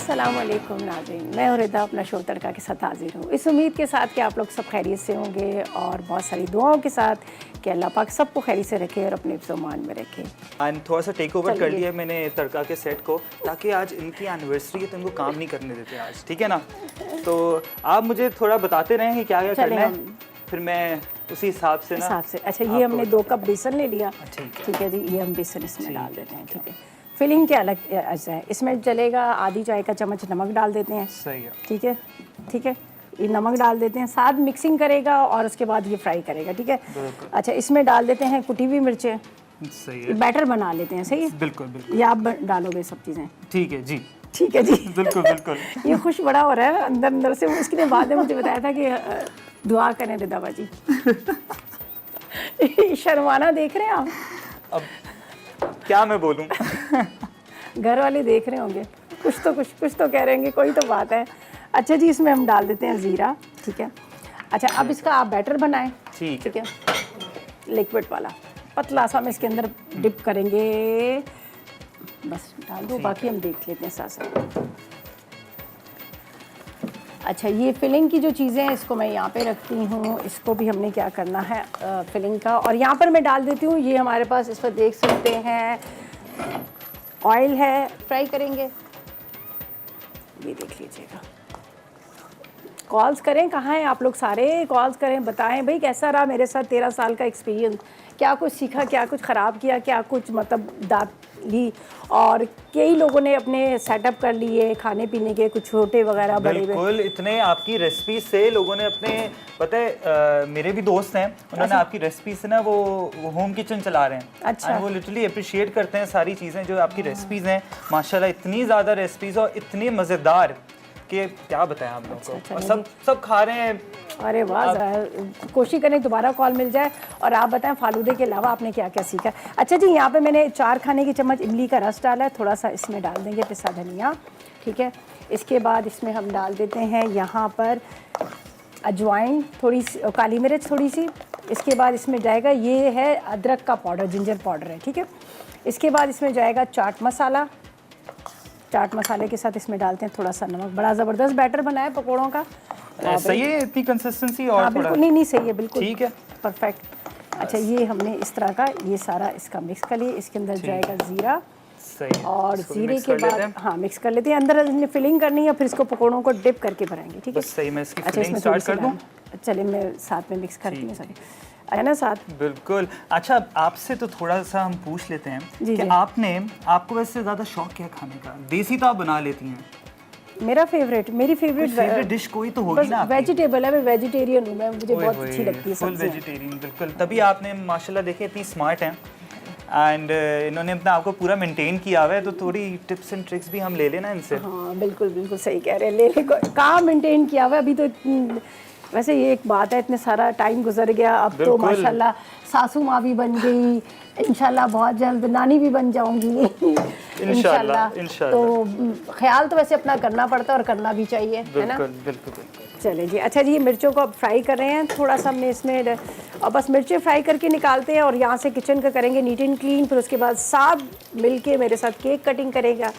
अस्सलाम वालेकुम नाज़रीन, मैं हूं रिदा अपना शो तड़का के साथ हाजिर हूँ। इस उम्मीद के साथ कि आप लोग सब खैरियत से होंगे और बहुत सारी दुआओं के साथ कि अल्लाह पाक सबको खैरियत से रखे और अपने हिफ्ज़-ओ-मान में रखे। एंड थोड़ा सा टेक ओवर कर लिया मैंने तड़का के सेट को, ताकि आज इनकी एनिवर्सरी है तो इनको काम नहीं करने देते आज, ठीक है ना। तो आप मुझे थोड़ा बताते रहे हैं क्या क्या करना है, फिर मैं उसी हिसाब से ना अच्छा, ये हमने 2 कप बेसन ले लिया, ठीक है जी। ये हम बेसन इसमें डाल देते हैं, ठीक है। फिलिंग क्या अलग अच्छा है, इसमें चलेगा आधी चाय का चम्मच नमक डाल देते हैं, सही है, ठीक है, ठीक है। ये नमक डाल देते हैं, साथ मिक्सिंग करेगा और उसके बाद ये फ्राई करेगा, ठीक है। अच्छा, इसमें डाल देते हैं कुटी हुई मिर्चें, सही है। बैटर बना लेते हैं, सही है, बिल्कुल बिल्कुल। ये आप डालोगे सब चीज़ें, ठीक है जी, ठीक है जी, बिल्कुल बिल्कुल। ये खुश बड़ा हो रहा है अंदर अंदर से। उसके बाद में मुझे बताया था कि दुआ करें रिदा बाजी। शर्माना देख रहे हैं आप, अब क्या मैं बोलूं। घर वाले देख रहे होंगे, कुछ तो कह रहे होंगे, कोई तो बात है। अच्छा जी, इसमें हम डाल देते हैं ज़ीरा, ठीक है। अच्छा, अब इसका आप बैटर बनाएं, ठीक है, लिक्विड वाला पतला सा हम इसके अंदर डिप करेंगे, बस डाल दो, बाकी हम देख लेते हैं साथ साथ। अच्छा, ये फिलिंग की जो चीज़ें हैं इसको मैं यहाँ पे रखती हूँ, इसको भी हमने क्या करना है फिलिंग का, और यहाँ पर मैं डाल देती हूँ, ये हमारे पास इस पर देख सकते हैं ऑयल है, फ्राई करेंगे, ये देख लीजिएगा। कॉल्स करें, कहाँ हैं आप लोग सारे, कॉल्स करें, बताएं भाई कैसा रहा मेरे साथ 13 साल का एक्सपीरियंस, क्या कुछ सीखा, क्या कुछ ख़राब किया, क्या कुछ मतलब दात ली, और कई लोगों ने अपने सेटअप कर लिए खाने पीने के, कुछ छोटे वगैरह बड़े। बिल्कुल, इतने आपकी रेसिपी से लोगों ने अपने, पता है मेरे भी दोस्त हैं, उन्होंने आपकी रेसिपी से ना वो होम किचन चला रहे हैं। अच्छा, वो लिटरली अप्रिशिएट करते हैं सारी चीज़ें जो आपकी रेसिपीज़ हैं, माशाल्लाह इतनी ज़्यादा रेसिपीज़ और इतनी मज़ेदार कि क्या बताएं आप लोगों को, और सब खा रहे हैं। अरे वाह, कोशिश करें दोबारा कॉल मिल जाए। और आप बताएं फालूदे के अलावा आपने क्या क्या सीखा। अच्छा जी, यहाँ पे मैंने 4 खाने की चम्मच इमली का रस डाला है, थोड़ा सा इसमें डाल देंगे पिसा धनिया, ठीक है। इसके बाद इसमें हम डाल देते हैं यहाँ पर अजवाइन थोड़ी सी, काली मिर्च थोड़ी सी। इसके बाद इसमें जाएगा, ये है अदरक का पाउडर, जिंजर पाउडर है, ठीक है। इसके बाद इसमें जाएगा चाट मसाला, चाट मसाले के साथ इसमें डालते हैं थोड़ा सा नमक। बड़ा ज़बरदस्त बैटर बना है पकौड़ों का, सही है इतनी कंसिस्टेंसी, और हाँ बिल्कुल, नहीं सही है, बिल्कुल ठीक है, परफेक्ट। अच्छा, ये हमने इस तरह का ये सारा इसका मिक्स कर लिया, इसके अंदर जाएगा ज़ीरा, सही, और ज़ीरे के बाद हाँ मिक्स कर लेते हैं, अंदर फिलिंग करनी है, फिर इसको पकौड़ों को डिप करके भराएंगे, ठीक है। सही, मैं इसकी फिलिंग स्टार्ट कर दूं? चलिए मैं साथ में मिक्स करती हूँ, सारी है ना साथ, बिल्कुल। अच्छा, आपसे तो थोड़ा सा हम पूछ लेते हैं कि आपको वैसे ज़्यादा शौक क्या खाने का, देसी तो आप बना लेती हैं, मेरी फेवरेट डिश कोई तो होगी ना। वेजिटेबल है, मैं वेजिटेरियन हूँ, मैं मुझे बहुत अच्छी लगती है फुल वेजिटेरियन, बिल्कुल। तभी आपने माशाल्लाह देखिए इतनी स्मार्ट हैं, एंड इन्होंने अपना आपको पूरा मेंटेन किया हुआ है, तो थोड़ी टिप्स एंड ट्रिक्स भी हम ले लेना इनसे। हाँ बिल्कुल बिल्कुल सही कह रहे हैं, ले कहाँ मेंटेन किया हुआ है अभी तो। वैसे ये एक बात है, इतने सारा टाइम गुजर गया, अब तो माशाल्लाह सासू माँ भी बन गई, इंशाल्लाह बहुत जल्द नानी भी बन जाऊंगी इंशाल्लाह। तो ख्याल तो वैसे अपना करना पड़ता है और करना भी चाहिए, है ना। बिल्कुल। चले जी। अच्छा जी, ये मिर्चों को अब फ्राई कर रहे हैं थोड़ा सा हमने इसमें, और बस मिर्चें फ्राई करके निकालते हैं और यहाँ से किचन का करेंगे नीट एंड क्लीन। फिर उसके बाद साथ मिलके मेरे साथ केक कटिंग करेगा।